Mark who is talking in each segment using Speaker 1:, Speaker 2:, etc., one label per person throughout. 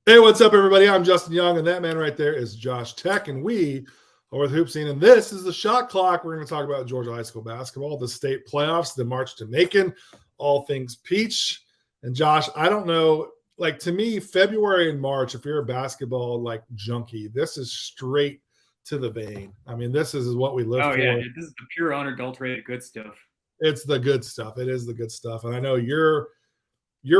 Speaker 1: Hey, what's up, everybody? I'm Justin Young, and that man right there is Josh Tech, and we are with Hoop Scene, and this is the Shot Clock. We're going to talk about Georgia high school basketball, the state playoffs, the march to Macon, all things Peach. And Josh, I don't know, like to me, February and March, if you're a basketball like junkie, this is straight to the vein. I mean, this is what we live for.
Speaker 2: Oh yeah, dude, this is the pure unadulterated good stuff.
Speaker 1: It's the good stuff. It is the good stuff, and I know your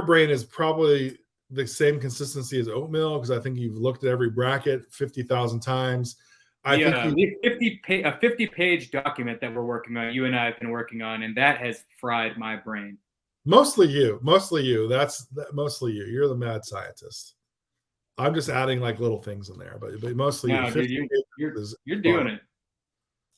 Speaker 1: brain is probably the same consistency as oatmeal because I think you've looked at every bracket 50,000 times.
Speaker 2: We have a 50-page document that we're working on. You and I have been working on, and that has fried my brain.
Speaker 1: Mostly you. That's mostly you. You're the mad scientist. I'm just adding like little things in there, but mostly
Speaker 2: no,
Speaker 1: you.
Speaker 2: Dude, you're doing it.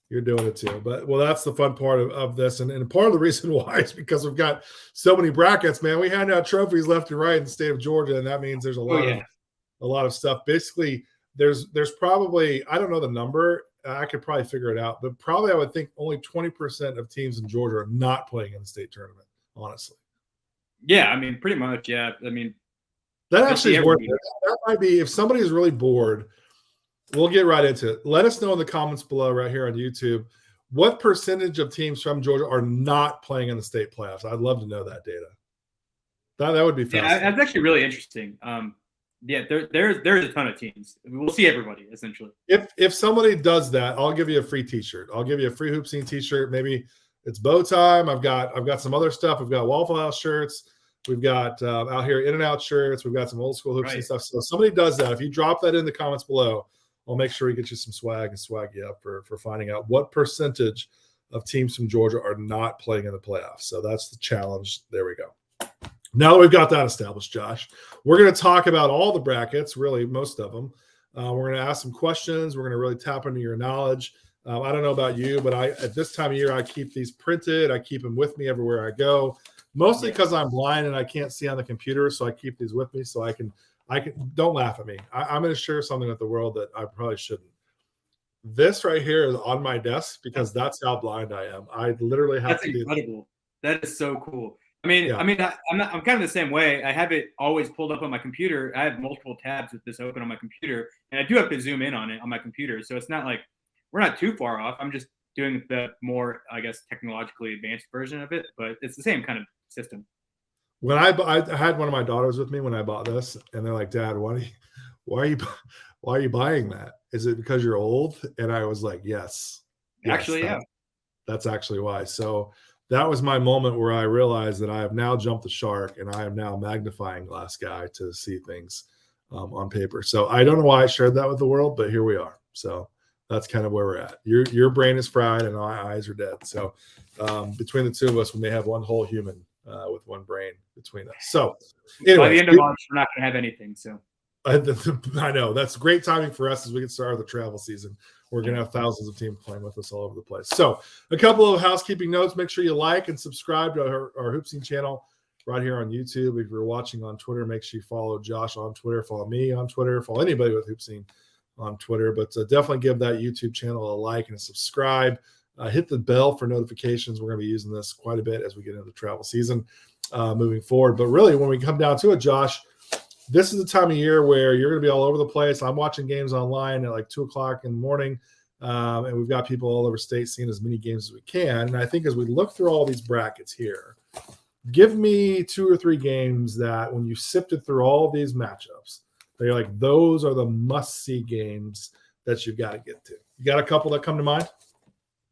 Speaker 1: You're doing it too. But well, that's the fun part of this. And part of the reason why is because we've got so many brackets, man. We hand out trophies left and right in the state of Georgia, and that means there's a lot of stuff. Basically, there's probably, I don't know the number. I could probably figure it out, but probably I would think only 20% of teams in Georgia are not playing in the state tournament, honestly.
Speaker 2: Yeah, I mean, pretty much, yeah. I mean,
Speaker 1: that actually is worth it. That might be, if somebody is really bored, we'll get right into it. Let us know in the comments below right here on YouTube what percentage of teams from Georgia are not playing in the state playoffs. I'd love to know that data. That would be fascinating.
Speaker 2: Yeah, that's actually really interesting. Yeah, there's a ton of teams. We'll see everybody essentially.
Speaker 1: If somebody does that, I'll give you a free T-shirt. I'll give you a free Hoop Scene T-shirt. Maybe it's bow time. I've got some other stuff. We've got Waffle House shirts. We've got out here In-N-Out shirts. We've got some old school Hoop Scene stuff. So if somebody does that, if you drop that in the comments below, I'll make sure we get you some swag and swag you up for finding out what percentage of teams from Georgia are not playing in the playoffs. So that's the challenge. There we go. Now that we've got that established, Josh, we're going to talk about all the brackets, really most of them. We're going to ask some questions. We're going to really tap into your knowledge. I don't know about you, but at this time of year, I keep these printed. I keep them with me everywhere I go, mostly because I'm blind and I can't see on the computer. So I keep these with me so I can, don't laugh at me. I'm going to share something with the world that I probably shouldn't. This right here is on my desk because that's how blind I am. I literally have to.
Speaker 2: That's incredible. That is so cool. I'm kind of the same way. I have it always pulled up on my computer. I have multiple tabs with this open on my computer, and I do have to zoom in on it on my computer. So it's not like we're not too far off. I'm just doing the more, I guess, technologically advanced version of it, but it's the same kind of system.
Speaker 1: When I had one of my daughters with me when I bought this, and they're like, "Dad, why are you buying that? Is it because you're old?" And I was like, "Yes,
Speaker 2: actually, yeah,
Speaker 1: that's actually why." So that was my moment where I realized that I have now jumped the shark, and I am now a magnifying glass guy to see things on paper. So I don't know why I shared that with the world, but here we are. So that's kind of where we're at. Your brain is fried, and my eyes are dead. So between the two of us, we may have one whole human with one brain between us. So
Speaker 2: anyway, by the end of March, we're not going to have anything. So
Speaker 1: I know that's great timing for us as we get started the travel season. We're going to have thousands of teams playing with us all over the place. So a couple of housekeeping notes. Make sure you like and subscribe to our Hoop Scene channel right here on YouTube. If you're watching on Twitter, make sure you follow Josh on Twitter, follow me on Twitter, follow anybody with Hoop Scene on Twitter. But definitely give that YouTube channel a like and a subscribe. Hit the bell for notifications. We're going to be using this quite a bit as we get into the travel season moving forward. But really, when we come down to it, Josh, this is the time of year where you're going to be all over the place. I'm watching games online at like 2 o'clock in the morning, and we've got people all over state seeing as many games as we can. And I think as we look through all these brackets here, give me 2 or 3 games that when you sifted through all of these matchups, they're like, those are the must-see games that you've got to get to. You got a couple that come to mind?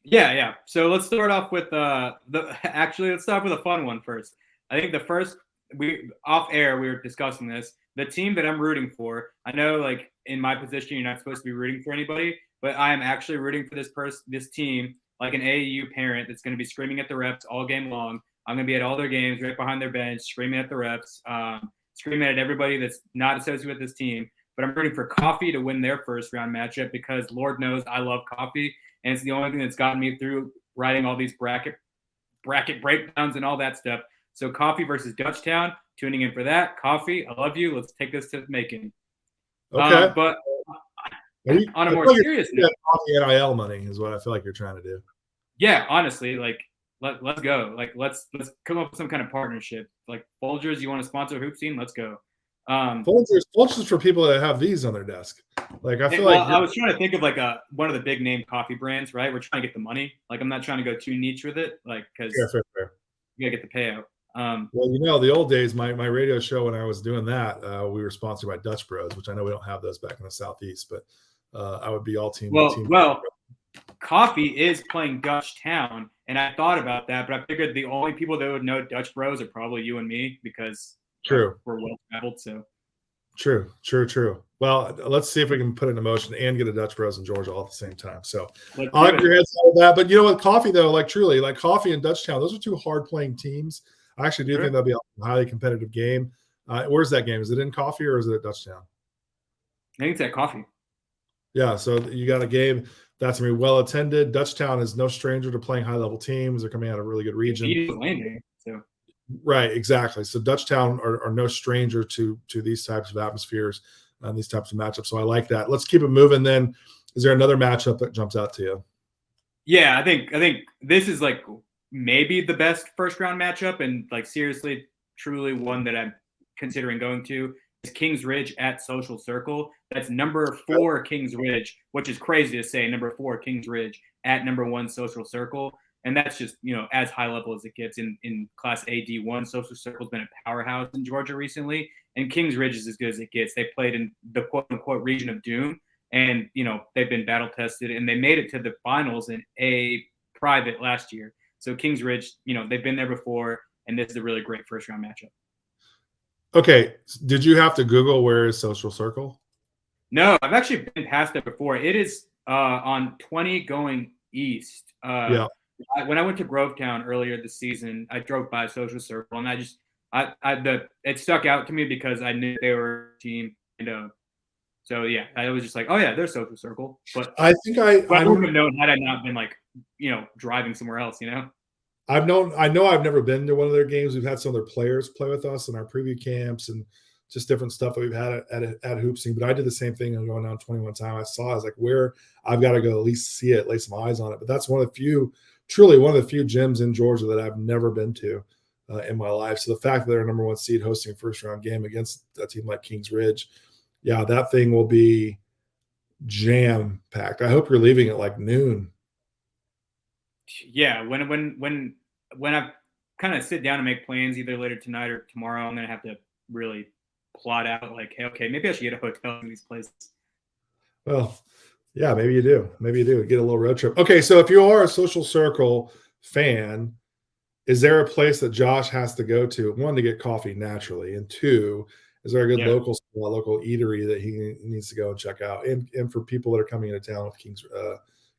Speaker 2: Yeah. So let's start off with let's start with a fun one first. I think the first, off air we were discussing this. The team that I'm rooting for, I know like in my position you're not supposed to be rooting for anybody, but I am actually rooting for this team like an AAU parent that's going to be screaming at the refs all game long. I'm going to be at all their games right behind their bench, screaming at the refs, screaming at everybody that's not associated with this team. But I'm rooting for Coffee to win their first round matchup because Lord knows I love Coffee, and it's the only thing that's gotten me through writing all these bracket breakdowns and all that stuff. So Coffee versus Dutchtown, tuning in for that. Coffee, I love you. Let's take this to Macon.
Speaker 1: Okay.
Speaker 2: But on a more serious note,
Speaker 1: Coffee NIL money is what I feel like you're trying to do.
Speaker 2: Yeah, honestly, like let's go. Like let's come up with some kind of partnership. Like Folgers, you want to sponsor Hoop Scene? Let's go.
Speaker 1: Folgers for people that have these on their desk. Like I feel
Speaker 2: I was trying to think of like one of the big name coffee brands, right? We're trying to get the money. Like I'm not trying to go too niche with it, like because
Speaker 1: fair.
Speaker 2: you gotta get the payout.
Speaker 1: Well, the old days, my radio show when I was doing that, we were sponsored by Dutch Bros, which I know we don't have those back in the Southeast, but I would be all team.
Speaker 2: Well, coffee is playing Dutch Town, and I thought about that, but I figured the only people that would know Dutch Bros are probably you and me because
Speaker 1: we're
Speaker 2: well traveled. So
Speaker 1: true. Well, let's see if we can put it in motion and get a Dutch Bros in Georgia all at the same time. So I like your heads on that. But you know what, coffee though, like truly, like coffee and Dutch Town, those are two hard playing teams. I actually do think that'll be a highly competitive game. Where's that game? Is it in Coffee or is it at Dutch Town?
Speaker 2: I think it's at Coffee.
Speaker 1: Yeah, so you got a game that's going to be well attended. Dutch Town is no stranger to playing high level teams. They're coming out of a really good region. Right, exactly. So Dutch Town are no stranger to these types of atmospheres and these types of matchups. So I like that. Let's keep it moving then. Is there another matchup that jumps out to you?
Speaker 2: Yeah, I think this is like maybe the best first round matchup, and like seriously, truly one that I'm considering going to is Kings Ridge at Social Circle. That's number 4 Kings Ridge, which is crazy to say. Number 4 Kings Ridge at number 1 Social Circle, and that's just as high level as it gets in Class A D1. Social Circle's been a powerhouse in Georgia recently, and Kings Ridge is as good as it gets. They played in the quote unquote region of doom, and they've been battle tested, and they made it to the finals in a private last year. So Kings Ridge, they've been there before, and this is a really great first round matchup.
Speaker 1: Okay, did you have to Google where is Social Circle?
Speaker 2: No, I've actually been past it before. It is on 20 going east. When I went to Grovetown earlier this season, I drove by Social Circle, and it stuck out to me because I knew they were a team. So yeah, I was just like, oh yeah, they're Social Circle. But
Speaker 1: I think I
Speaker 2: wouldn't have known had I not been like driving somewhere else.
Speaker 1: I know I've never been to one of their games. We've had some of their players play with us in our preview camps and just different stuff that we've had at Hoopsing. But I did the same thing going down 21 times. I was like, where I've got to go at least see it, lay some eyes on it. But that's one of the few gyms in Georgia that I've never been to in my life. So the fact that they're number 1 seed hosting a first round game against a team like Kings Ridge, yeah, that thing will be jam packed. I hope you're leaving at like noon.
Speaker 2: Yeah, when I kind of sit down and make plans either later tonight or tomorrow, I'm gonna have to really plot out like, hey, okay, maybe I should get a hotel in these places.
Speaker 1: Well, yeah, maybe you do. Get a little road trip. Okay, so if you are a Social Circle fan, is there a place that Josh has to go to? 1, to get coffee naturally, and 2, is there a good local eatery that he needs to go and check out? And for people that are coming into town with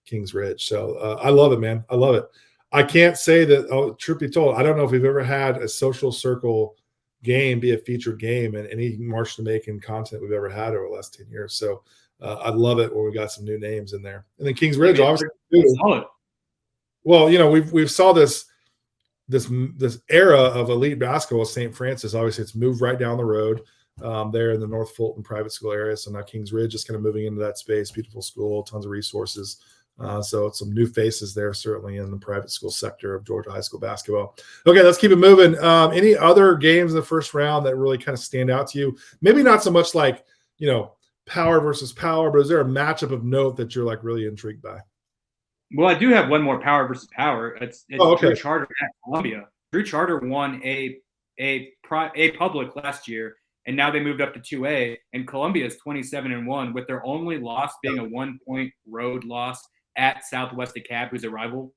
Speaker 1: Kings Ridge. So I love it, man. I love it. I can't say that, truth be told, I don't know if we've ever had a Social Circle game be a featured game in any March to Macon content we've ever had over the last 10 years. So I love it when we got some new names in there. And then Kings Ridge, obviously. Well, we've saw this era of elite basketball at St. Francis. Obviously, it's moved right down the road there in the North Fulton private school area. So now Kings Ridge is kind of moving into that space. Beautiful school, tons of resources. So some new faces there, certainly in the private school sector of Georgia high school basketball. Okay, let's keep it moving. Any other games in the first round that really kind of stand out to you? Maybe not so much like, power versus power, but is there a matchup of note that you're like really intrigued by?
Speaker 2: Well, I do have one more power versus power. It's Drew Charter at Columbia. Drew Charter won a public last year, and now they moved up to 2A. And Columbia is 27-1, with their only loss being a 1-point road loss at Southwest DeKalb, who's a rival.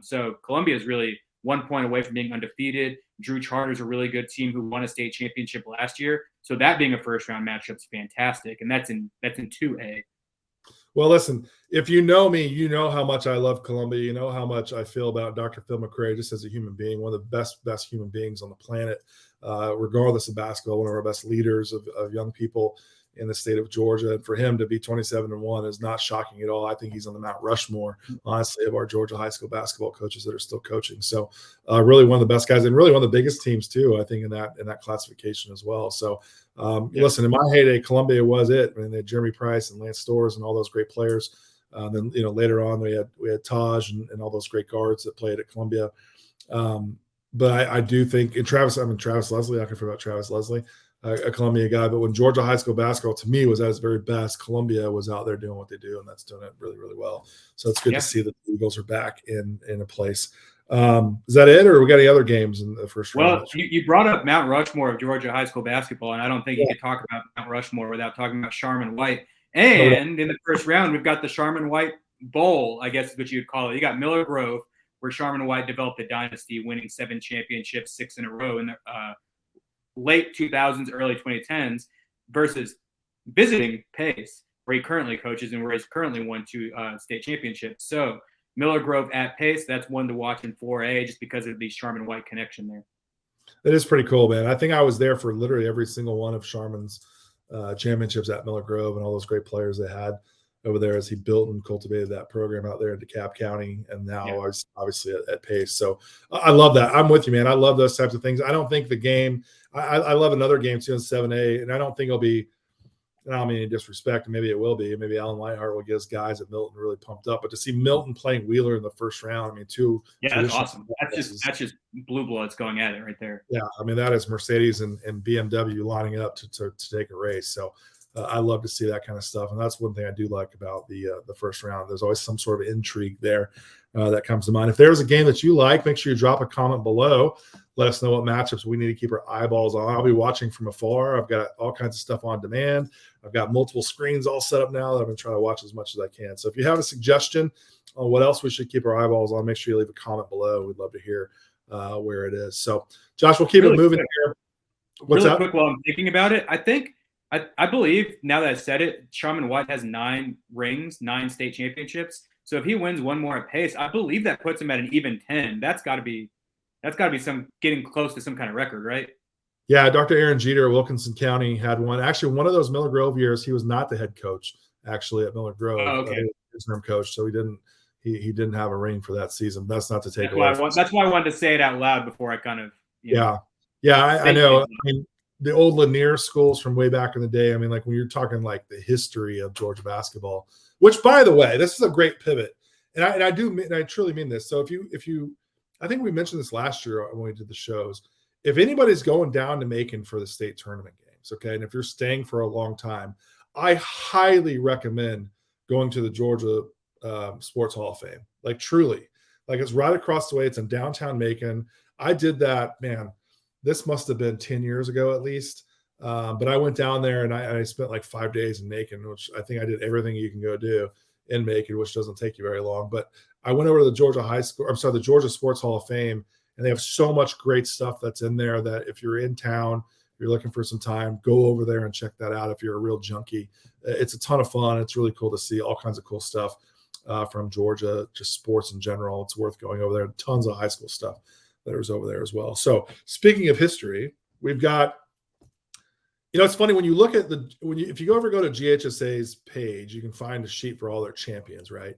Speaker 2: So Columbia is really 1 point away from being undefeated. Drew Charter's a really good team who won a state championship last year. So that being a first round matchup is fantastic, and that's in 2A.
Speaker 1: Well, listen, if you know me, you know how much I love Columbia. You know how much I feel about Dr. Phil McRae just as a human being, one of the best human beings on the planet, regardless of basketball, one of our best leaders of young people in the state of Georgia. And for him to be 27-1 is not shocking at all. I think he's on the Mount Rushmore, honestly, of our Georgia high school basketball coaches that are still coaching. So really one of the best guys, and really one of the biggest teams too, I think, in that classification as well. So listen, in my heyday, Columbia was it. I mean, they had Jeremy Price and Lance Storrs and all those great players. Then later on we had Taj and all those great guards that played at Columbia. But I do think, and Travis Leslie, I can forget about Travis Leslie. a Columbia guy, but when Georgia high school basketball to me was at its very best, Columbia was out there doing what they do, and that's doing it really, really well. So it's good to see that the Eagles are back in a place. Is that it, or we got any other games in the first round?
Speaker 2: Well, you brought up Mount Rushmore of Georgia high school basketball, and I don't think you could talk about Mount Rushmore without talking about Sharman White. And in the first round, we've got the Sharman White Bowl, I guess is what you'd call it. You got Miller Grove, where Sharman White developed a dynasty, winning 7 championships, 6 in a row in the late 2000s, early 2010s, versus visiting Pace, where he currently coaches and where he's currently won 2 state championships. So Miller Grove at Pace, that's one to watch in 4A just because of the Sharman White connection there.
Speaker 1: It is pretty cool, man. I think I was there for literally every single one of Sharman's championships at Miller Grove and all those great players they had over there as he built and cultivated that program out there in DeKalb County, and now obviously at Pace. So I love that. I'm with you, man. I love those types of things. I don't think the game I love another game too in 7A, and I don't think it'll be, I don't mean any disrespect, and maybe it will be. Maybe Alan Lightheart will get his guys at Milton really pumped up. But to see Milton playing Wheeler in the first round, I mean,
Speaker 2: that's awesome. That's just blue bloods going at it right there.
Speaker 1: Yeah, I mean, that is Mercedes and BMW lining up to take a race. So I love to see that kind of stuff, and that's one thing I do like about the first round. There's always some sort of intrigue there that comes to mind. If there's a game that you like, make sure you drop a comment below. Let us know what matchups we need to keep our eyeballs on. I'll be watching from afar. I've got all kinds of stuff on demand. I've got multiple screens all set up now that I've been trying to watch as much as I can. So if you have a suggestion on what else we should keep our eyeballs on, make sure you leave a comment below. We'd love to hear where it is. So, Josh, we'll keep it moving here. What's
Speaker 2: really
Speaker 1: up?
Speaker 2: Quick, while I'm thinking about it, I believe, now that I said it, Sharman White has 9 rings, 9 state championships. So if he wins one more at Pace, I believe that puts him at an even 10. That's got to be some getting close to some kind of record, right?
Speaker 1: Yeah, Dr. Aaron Jeter at Wilkinson County had one. Actually, one of those Miller Grove years, he was not the head coach actually at Miller Grove.
Speaker 2: Oh, okay.
Speaker 1: Interim coach, so he didn't have a ring for that season. That's not to take away.
Speaker 2: That's why I wanted to say it out loud before I kind of
Speaker 1: I know. I mean, the old Lanier schools from way back in the day. I mean, like when you're talking like the history of Georgia basketball, which, by the way, this is a great pivot, and I truly mean this. So if you, I think we mentioned this last year when we did the shows. If anybody's going down to Macon for the state tournament games, okay, and if you're staying for a long time, I highly recommend going to the Georgia Sports Hall of Fame. Like truly, like it's right across the way. It's in downtown Macon. I did that, man. This must have been 10 years ago at least. But I went down there and I spent like 5 days in Macon, which I think I did everything you can go do in Macon, which doesn't take you very long. But I went over to the the Georgia Sports Hall of Fame, and they have so much great stuff that's in there that if you're in town, you're looking for some time, go over there and check that out. If you're a real junkie, it's a ton of fun. It's really cool to see all kinds of cool stuff from Georgia, just sports in general. It's worth going over there. Tons of high school stuff that is over there as well. So speaking of history, we've got, it's funny when you look at if you go to GHSA's page, you can find a sheet for all their champions, right?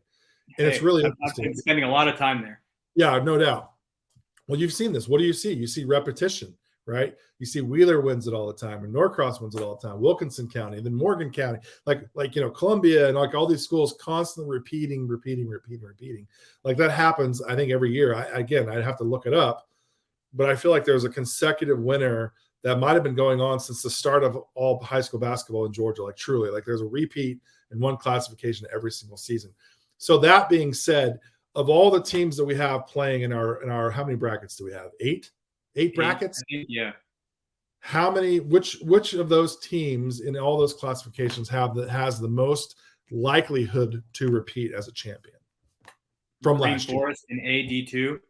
Speaker 1: And it's really interesting.
Speaker 2: I've been spending a lot of time there.
Speaker 1: Yeah, no doubt. Well, you've seen this. What do you see? You see repetition, right? You see Wheeler wins it all the time, and Norcross wins it all the time. Wilkinson County, and then Morgan County, like Columbia, and like all these schools constantly repeating. Like that happens, I think, every year. I'd have to look it up, but I feel like there's a consecutive winner that might have been going on since the start of all high school basketball in Georgia. Like truly, like there's a repeat in one classification every single season. So that being said, of all the teams that we have playing in our how many brackets do we have? Eight brackets?
Speaker 2: Yeah.
Speaker 1: How many, which of those teams in all those classifications has the most likelihood to repeat as a champion from last year?
Speaker 2: Green Forest in AD2.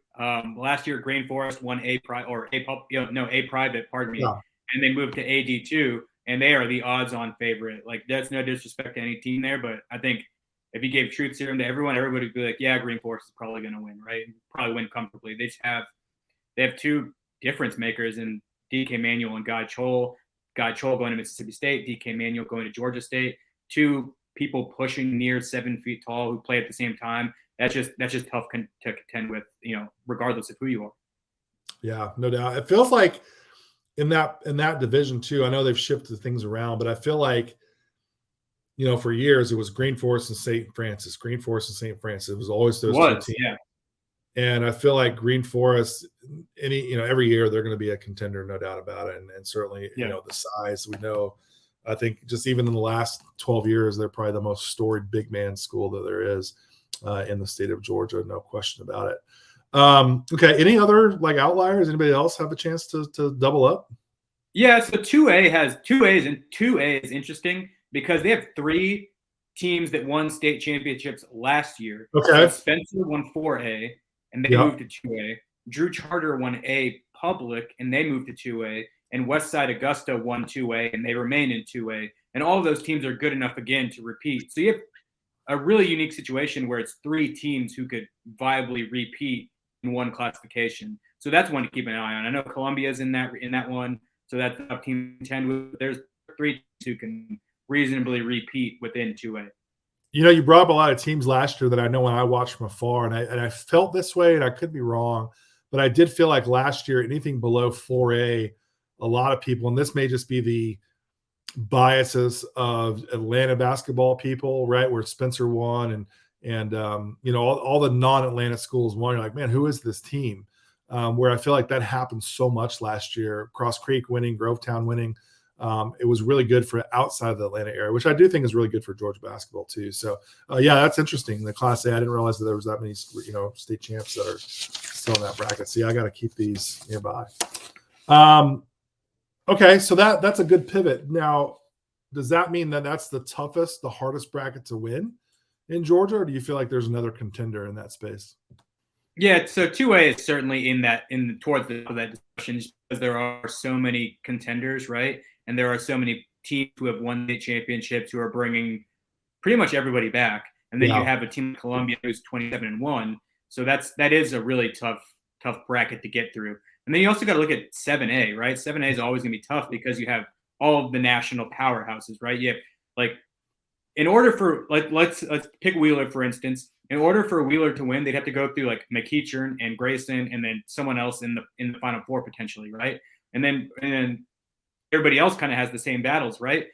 Speaker 2: Last year, Green Forest won A private, pardon me,
Speaker 1: Yeah.
Speaker 2: and they moved to AD2, and they are the odds-on favorite. Like, that's no disrespect to any team there, but I think if you gave truth serum to everybody would be like, yeah, Green Forest is probably going to win, right? Probably win comfortably. They have 2 difference makers in DK Manuel and Guy Chol. Guy Chol going to Mississippi State, DK Manuel going to Georgia State. 2 people pushing near 7 feet tall who play at the same time. That's just tough to contend with, regardless of who you are.
Speaker 1: Yeah, no doubt. It feels like in that division too. I know they've shifted things around, but I feel like, for years it was Green Forest and St. Francis. Green Forest and St. Francis. It was always those 2 teams.
Speaker 2: Yeah.
Speaker 1: And I feel like Green Forest, every year they're going to be a contender, no doubt about it. And certainly, the size we know. I think just even in the last 12 years, they're probably the most storied big man school that there is in the state of Georgia. No question about it. Okay. Any other like outliers? Anybody else have a chance to double up?
Speaker 2: Yeah. So 2A and 2A is interesting because they have 3 teams that won state championships last year.
Speaker 1: Okay.
Speaker 2: So Spencer won 4A and they moved to 2A. Drew Charter won A public and they moved to 2A. And Westside Augusta won 2A and they remain in 2A. And all of those teams are good enough again to repeat. So you have a really unique situation where it's 3 teams who could viably repeat in one classification. So that's one to keep an eye on. I know Columbia's in that one. So that's up team 10. There's 3 teams who can reasonably repeat within 2A.
Speaker 1: You brought up a lot of teams last year that I know when I watched from afar, and I felt this way, and I could be wrong, but I did feel like last year anything below 4A, a lot of people, and this may just be the biases of Atlanta basketball people, right? Where Spencer won and all the non-Atlanta schools won. You're like, man, who is this team? Where I feel like that happened so much last year. Cross Creek winning, Grovetown winning. It was really good for outside of the Atlanta area, which I do think is really good for Georgia basketball too. So that's interesting. The Class A, I didn't realize that there was that many state champs that are still in that bracket. See, I got to keep these nearby. Okay, so that's a good pivot. Now, does that mean that that's the toughest, the hardest bracket to win in Georgia, or do you feel like there's another contender in that space?
Speaker 2: Yeah, so 2A is certainly towards that discussion just because there are so many contenders, right? And there are so many teams who have won the championships who are bringing pretty much everybody back. And then you have a team like Columbia who's 27-1. So that is a really tough bracket to get through. And then you also got to look at 7A, right? 7A is always going to be tough because you have all of the national powerhouses, right? You have in order for let's pick Wheeler for instance. In order for Wheeler to win, they'd have to go through like McEachern and Grayson and then someone else in the Final Four potentially, right? And then everybody else kind of has the same battles, right?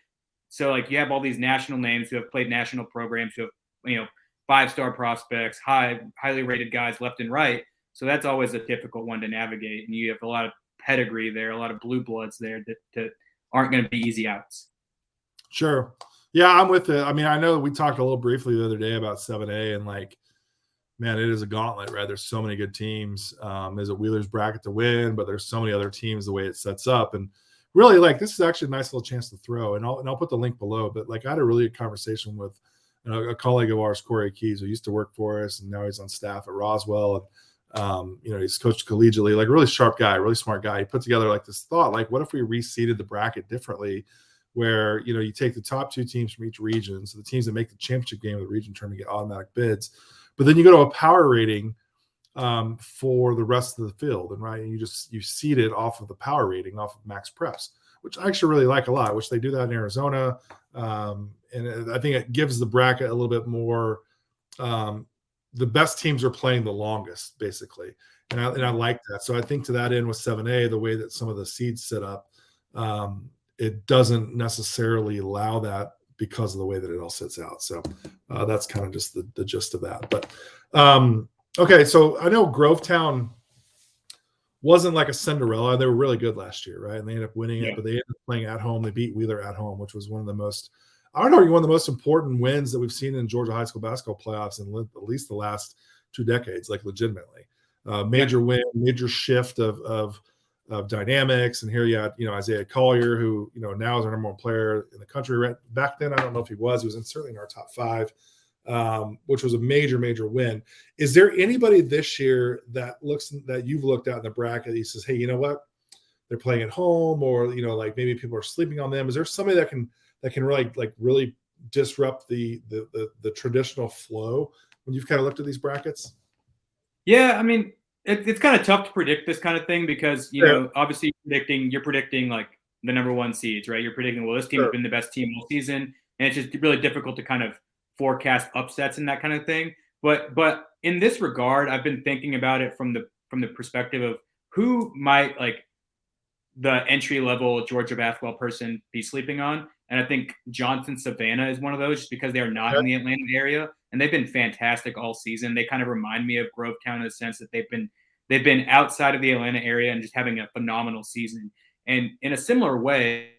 Speaker 2: So like you have all these national names who have played national programs, who have 5-star prospects, highly rated guys left and right. So that's always a difficult one to navigate. And you have a lot of pedigree there, a lot of blue bloods there that aren't going to be easy outs.
Speaker 1: Sure. Yeah, I'm with it. I mean, I know we talked a little briefly the other day about 7A and man, it is a gauntlet, right? There's so many good teams. There's a Wheeler's bracket to win, but there's so many other teams the way it sets up. And really, this is actually a nice little chance to throw. And I'll put the link below. But I had a really good conversation with a colleague of ours, Corey Keys, who used to work for us, and now he's on staff at Roswell. And he's coached collegiately, a really sharp guy, really smart guy. He put together this thought, what if we reseeded the bracket differently, where you take the top 2 teams from each region, so the teams that make the championship game of the region tournament get automatic bids, but then you go to a power rating for the rest of the field, and you seed it off of the power rating, off of Max Preps, which I actually really like a lot. Which they do that in Arizona, and I think it gives the bracket a little bit more. The best teams are playing the longest, basically, and I like that. So I think to that end with 7A, the way that some of the seeds set up, it doesn't necessarily allow that because of the way that it all sits out. So that's kind of just the gist of that. But okay, so I know Grovetown wasn't like a Cinderella. They were really good last year, right? And they ended up winning it, but they ended up playing at home. They beat Wheeler at home, which was one of the most, I don't know, one of the most important wins that we've seen in Georgia high school basketball playoffs in at least the last 2 decades, legitimately. Major win, major shift of dynamics. And here you had, Isaiah Collier, who, now is our number 1 player in the country. Right back then, I don't know if he was certainly in our top 5, which was a major, major win. Is there anybody this year that you've looked at in the bracket that says, hey, you know what? They're playing at home, or, maybe people are sleeping on them. Is there somebody that can really really disrupt the traditional flow when you've kind of looked at these brackets?
Speaker 2: Yeah, I mean, it's kind of tough to predict this kind of thing because obviously you're predicting the number 1 seeds, right? You're predicting, well, this team has been the best team all season, and it's just really difficult to kind of forecast upsets and that kind of thing. But in this regard, I've been thinking about it from the perspective of who might the entry level Georgia basketball person be sleeping on. And I think Johnson Savannah is one of those, just because they are not in the Atlanta area. and they've been fantastic all season. They kind of remind me of Grovetown in the sense that they've been outside of the Atlanta area and just having a phenomenal season. And in a similar way,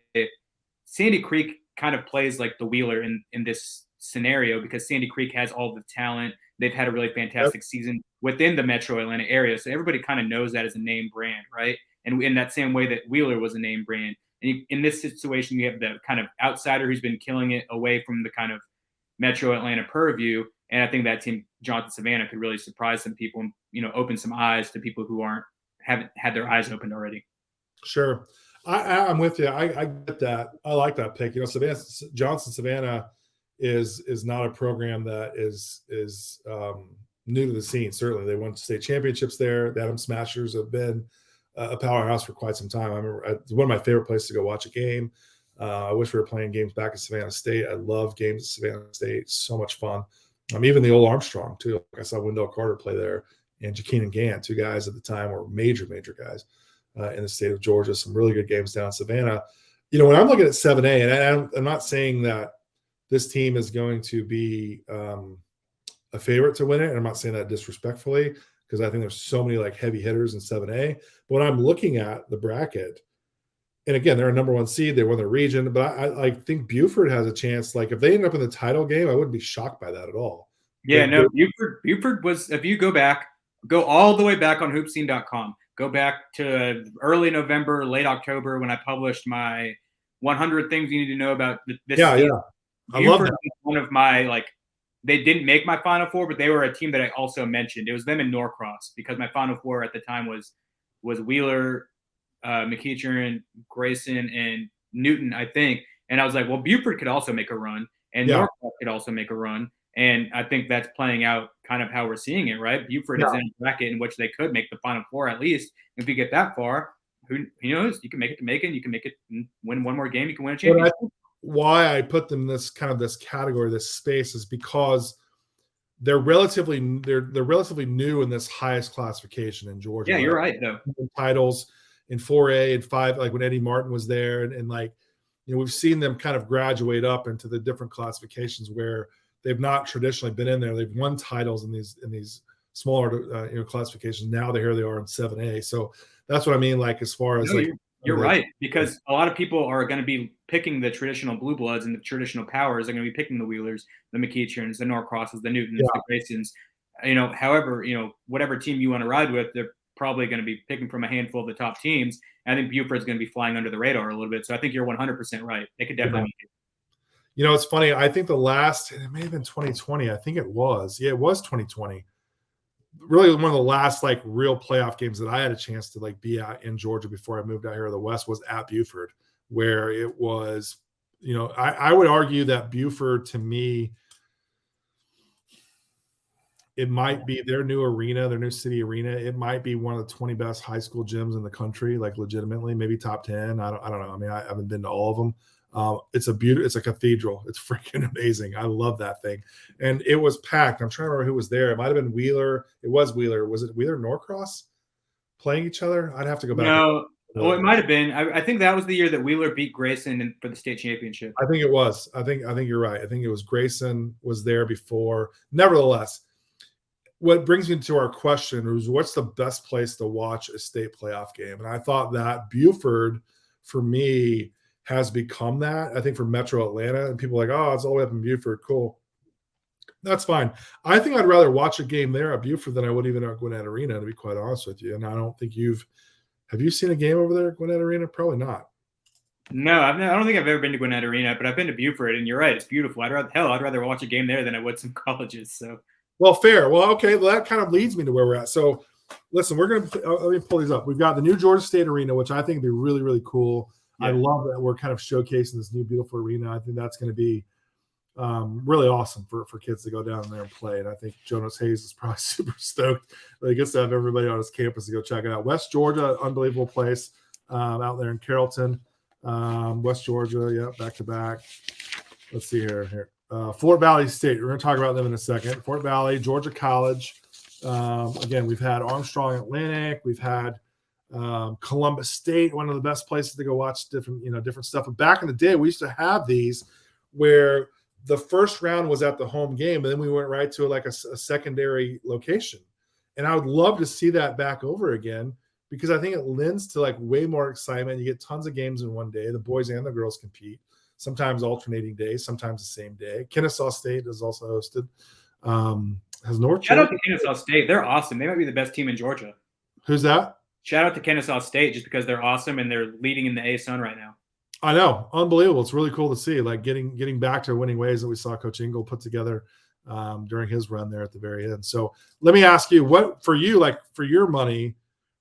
Speaker 2: Sandy Creek kind of plays like the Wheeler in this scenario because Sandy Creek has all the talent. They've had a really fantastic season within the metro Atlanta area. So everybody kind of knows that as a name brand, right? And in that same way that Wheeler was a name brand. And in this situation, you have the kind of outsider who's been killing it away from the kind of metro Atlanta purview. And I think that team, Jonathan Savannah, could really surprise some people and, open some eyes to people who haven't had their eyes opened already.
Speaker 1: Sure. I'm with you. I get that. I like that pick. Johnson Savannah is not a program that is new to the scene. Certainly, they won state championships there. The Adams Smashers have been a powerhouse for quite some time. I remember it's one of my favorite places to go watch a game. I wish we were playing games back at Savannah State. I love games at Savannah State. It's so much fun. Even the old Armstrong too. I saw Wendell Carter play there, and Jaquin Gant, two guys at the time were major guys in the state of Georgia. Some really good games down in Savannah. When I'm looking at 7A, and I'm not saying that this team is going to be a favorite to win it, and I'm not saying that disrespectfully because I think there's so many like heavy hitters in 7A. But when I'm looking at the bracket, and again, they're a number one seed, they won their region, but I think Buford has a chance. Like if they end up in the title game, I wouldn't be shocked by that at all.
Speaker 2: Yeah, Buford was, if you go all the way back on hoopscene.com, go back to early November, late October when I published my 100 things you need to know about this team.
Speaker 1: Yeah. I love that.
Speaker 2: One of my, they didn't make my Final Four, but they were a team that I also mentioned. It was them in Norcross because my Final Four at the time was Wheeler, McEachern, Grayson, and Newton, I think. And I was like, well, Buford could also make a run, and Norcross could also make a run. And I think that's playing out kind of how we're seeing it, right? Buford is in a bracket in which they could make the Final Four at least. If you get that far, who knows? You can make it to Macon. You can make it and win one more game. You can win a championship.
Speaker 1: Why I put them in this category, this space, is because they're relatively new in this highest classification in Georgia.
Speaker 2: Yeah, you're right though.
Speaker 1: Titles in 4A and 5, like when Eddie Martin was there, and we've seen them kind of graduate up into the different classifications where they've not traditionally been in there. They've won titles in these smaller classifications. Now here they are in 7A. So that's what I mean. Like as far as
Speaker 2: you're right, because a lot of people are going to be picking the traditional blue bloods and the traditional powers. They're going to be picking the Wheelers, the McEacherns, the Norcrosses, the Newtons, the Graysons. However, whatever team you want to ride with, they're probably going to be picking from a handful of the top teams. And I think Buford's going to be flying under the radar a little bit. So I think you're 100% right. They could definitely make it.
Speaker 1: It's funny. I think it may have been 2020. I think it was. Yeah, it was 2020. Really one of the last real playoff games that I had a chance to be at in Georgia before I moved out here to the West was at Buford, where it was, I would argue that Buford, to me, it might be their new arena, their new city arena. It might be one of the 20 best high school gyms in the country, legitimately, maybe top 10. I don't know. I mean, I haven't been to all of them. It's a cathedral. It's freaking amazing. I love that thing. And it was packed. I'm trying to remember who was there. It might have been Wheeler. It was Wheeler. Was it Wheeler and Norcross playing each other? I'd have to go back.
Speaker 2: No. Oh, it might have been. I think that was the year that Wheeler beat Grayson for the state championship.
Speaker 1: I think it was. I think you're right. I think it was Grayson was there before. Nevertheless, what brings me to our question is, what's the best place to watch a state playoff game? And I thought that Buford, for me, has become that. I think for Metro Atlanta, and people are like, oh, it's all the way up in Buford. Cool. That's fine. I think I'd rather watch a game there at Buford than I would even at Gwinnett Arena, to be quite honest with you. And I don't think have you seen a game over there at Gwinnett Arena? Probably not.
Speaker 2: No, I don't think I've ever been to Gwinnett Arena, but I've been to Buford, and you're right. It's beautiful. I'd rather watch a game there than I would some colleges. So. Well,
Speaker 1: fair. Well, okay. Well, that kind of leads me to where we're at. So listen, let me pull these up. We've got the new Georgia State Arena, which I think would be really, really cool. Yeah. I love that we're kind of showcasing this new beautiful arena. I think that's going to be really awesome for kids to go down there and play. And I think Jonas Hayes is probably super stoked that he gets to have everybody on his campus to go check it out. West Georgia, unbelievable place out there in Carrollton. West Georgia, yeah, back to back. Let's see here. Fort Valley State. We're going to talk about them in a second. Fort Valley, Georgia College. Again, we've had Armstrong Atlantic. We've had Columbus State, one of the best places to go watch different stuff. But back in the day, we used to have these where the first round was at the home game, and then we went right to like a secondary location. And I would love to see that back over again, because I think it lends to like way more excitement. You get tons of games in one day. The boys and the girls compete, sometimes alternating days, sometimes the same day. Kennesaw State is also hosted. Has North
Speaker 2: Shout out to Kennesaw State. They're awesome. They might be the best team in Georgia.
Speaker 1: Who's that?
Speaker 2: Shout out to Kennesaw State just because they're awesome and they're leading in the A-Sun right now.
Speaker 1: I know. Unbelievable. It's really cool to see, like getting back to winning ways that we saw Coach Ingle put together during his run there at the very end. So let me ask you, what for you, like for your money,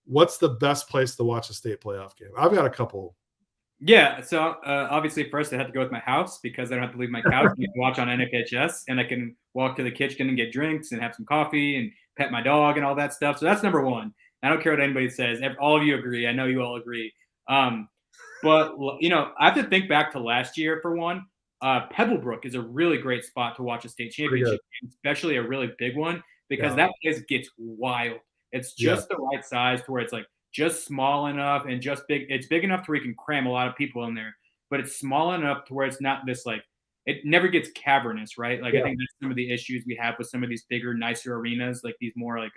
Speaker 1: what's the best place to watch a state playoff game? I've got a couple.
Speaker 2: Yeah, so obviously first I had to go with my house because I don't have to leave my couch and watch on NFHS, and I can walk to the kitchen and get drinks and have some coffee and pet my dog and all that stuff. So that's number one. I don't care what anybody says. All of you agree. I know you all agree. But, you know, I have to think back to last year for one. Pebblebrook is a really great spot to watch a state championship, especially a really big one, because that place gets wild. It's just the right size to where it's like just small enough and just big. It's big enough to where you can cram a lot of people in there, but it's small enough to where it's not this like, it never gets cavernous, right? Like I think that's some of the issues we have with some of these bigger, nicer arenas, like these more like,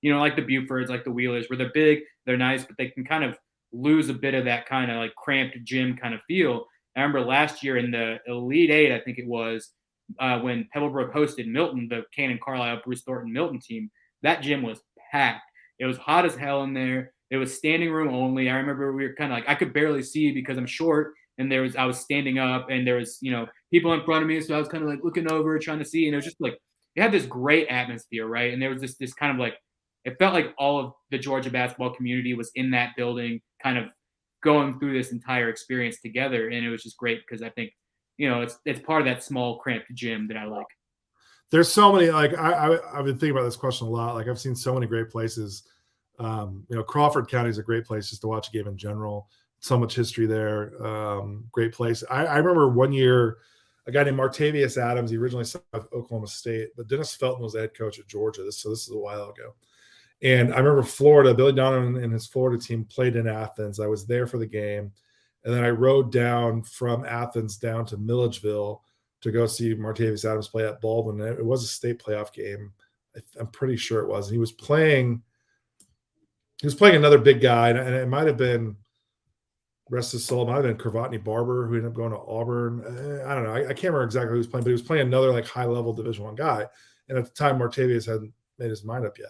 Speaker 2: you know, like the Bufords, like the Wheelers, where they're big, they're nice, but they can kind of lose a bit of that kind of like cramped gym kind of feel. I remember last year in the Elite Eight, I think it was, when Pebblebrook hosted Milton, the Cannon Carlisle, Bruce Thornton Milton team, that gym was packed. It was hot as hell in there. It was standing room only. I remember we were kind of like, I could barely see because I'm short, and I was standing up, and there was, you know, people in front of me, so I was kind of like looking over, trying to see, and it was just like, it had this great atmosphere, right? And there was this kind of like, it felt like all of the Georgia basketball community was in that building, kind of going through this entire experience together, and it was just great because I think, you know, it's part of that small cramped gym that I like.
Speaker 1: There's so many, like I've been thinking about this question a lot. Like I've seen so many great places. You know, Crawford County is a great place just to watch a game in general. So much history there. Great place. I remember one year a guy named Martavius Adams. He originally started with Oklahoma State, but Dennis Felton was the head coach at Georgia. This is a while ago. And I remember Florida, Billy Donovan and his Florida team played in Athens. I was there for the game. And then I rode down from Athens down to Milledgeville to go see Martavius Adams play at Baldwin. It was a state playoff game. I'm pretty sure it was. And he was playing another big guy. And it might have been, rest his soul, it might have been Cravatney Barber, who ended up going to Auburn. I don't know. I can't remember exactly who he was playing, but he was playing another like high-level Division I guy. And at the time, Martavius hadn't made his mind up yet.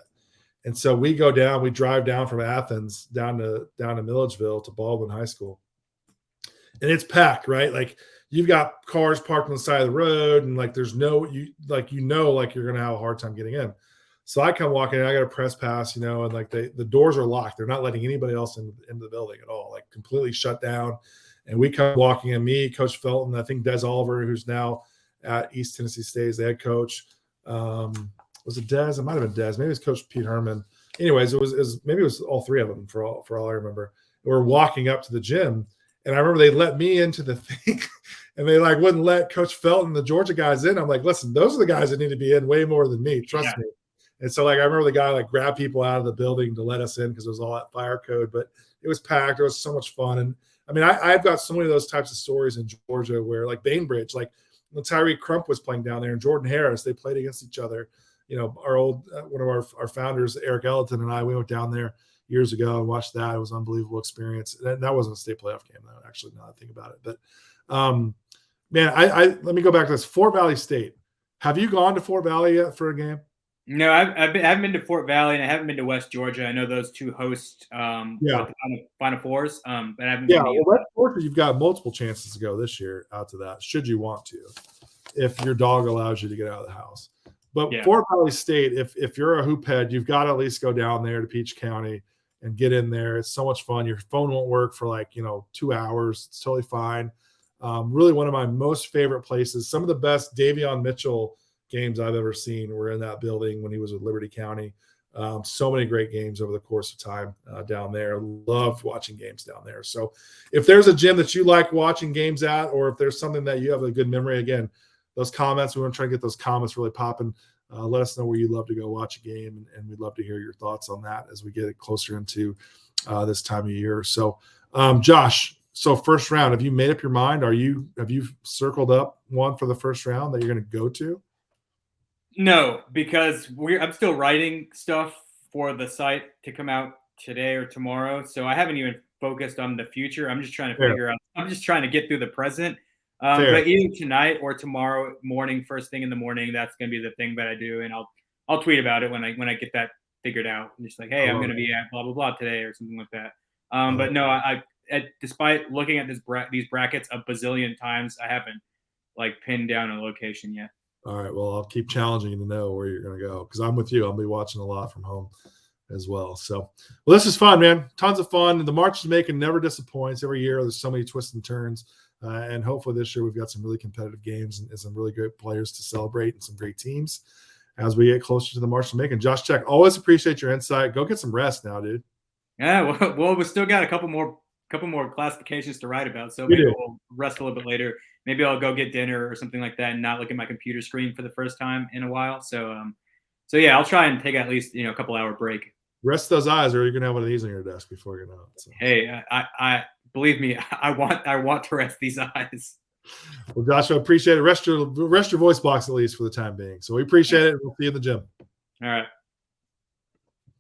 Speaker 1: And so we drive down from Athens down to Milledgeville to Baldwin High School. And it's packed, right? Like you've got cars parked on the side of the road, and like there's you're going to have a hard time getting in. So I come walking in, I got a press pass, you know, and like the doors are locked. They're not letting anybody else into the building at all, like completely shut down. And we come walking in, me, Coach Felton, I think Des Oliver, who's now at East Tennessee State, is the head coach. Was it Des? It might have been Des. Maybe it was Coach Pete Herman. Anyways, it was all three of them for all I remember. We're walking up to the gym, and I remember they let me into the thing, and they like wouldn't let Coach Felton, the Georgia guys, in. I'm like, listen, those are the guys that need to be in way more than me. Trust me. And so like I remember the guy like grabbed people out of the building to let us in because it was all that fire code, but it was packed. It was so much fun. And I mean, I've got so many of those types of stories in Georgia where like Bainbridge, like when Tyree Crump was playing down there and Jordan Harris, they played against each other. You know, our old one of our founders, Eric Ellington, and I, we went down there years ago and watched that. It was an unbelievable experience. That wasn't a state playoff game, though, actually, now that I think about it. But, man, I let me go back to this. Fort Valley State. Have you gone to Fort Valley yet for a game?
Speaker 2: No, I haven't been to Fort Valley, and I haven't been to West Georgia. I know those two host the Final Fours, but I haven't been to
Speaker 1: West Georgia, you've got multiple chances to go this year out to that, should you want to, if your dog allows you to get out of the house. But Fort Valley State, if you're a hoop head, you've got to at least go down there to Peach County and get in there. It's so much fun. Your phone won't work for 2 hours. It's totally fine. Really one of my most favorite places. Some of the best Davion Mitchell games I've ever seen were in that building when he was with Liberty County. So many great games over the course of time down there. Loved watching games down there. So if there's a gym that you like watching games at, or if there's something that you have a good memory, again, those comments, we want to try and get those comments really popping. Let us know where you'd love to go watch a game, and we'd love to hear your thoughts on that as we get closer into this time of year. So, Josh, So first round, have you made up your mind? Have you circled up one for the first round that you're going to go to?
Speaker 2: No, because I'm still writing stuff for the site to come out today or tomorrow. So I haven't even focused on the future. I'm just trying to figure out. I'm just trying to get through the present. But either tonight or tomorrow morning, first thing in the morning, that's going to be the thing that I do, and I'll tweet about it when I get that figured out. I'm just like, hey, I'm going to be at blah blah blah today or something like that. But no, despite looking at these brackets a bazillion times, I haven't like pinned down a location yet.
Speaker 1: All right. Well, I'll keep challenging you to know where you're going to go because I'm with you. I'll be watching a lot from home as well. So, well, this is fun, man. Tons of fun. The March to Macon never disappoints. Every year, there's so many twists and turns. And hopefully this year we've got some really competitive games and some really great players to celebrate and some great teams as we get closer to the March to Macon. Josh Check, always appreciate your insight. Go get some rest now, dude.
Speaker 2: Yeah, well, we still got a couple more classifications to write about, so maybe we'll rest a little bit later. Maybe I'll go get dinner or something like that and not look at my computer screen for the first time in a while. So yeah, I'll try and take at least a couple hour break.
Speaker 1: Rest those eyes, or you're gonna have one of these on your desk before you're out. So.
Speaker 2: Hey, I believe me, I want to rest these eyes.
Speaker 1: Well, Joshua, appreciate it. Rest your voice box at least for the time being. So we appreciate it. We'll see you in the gym.
Speaker 2: All right.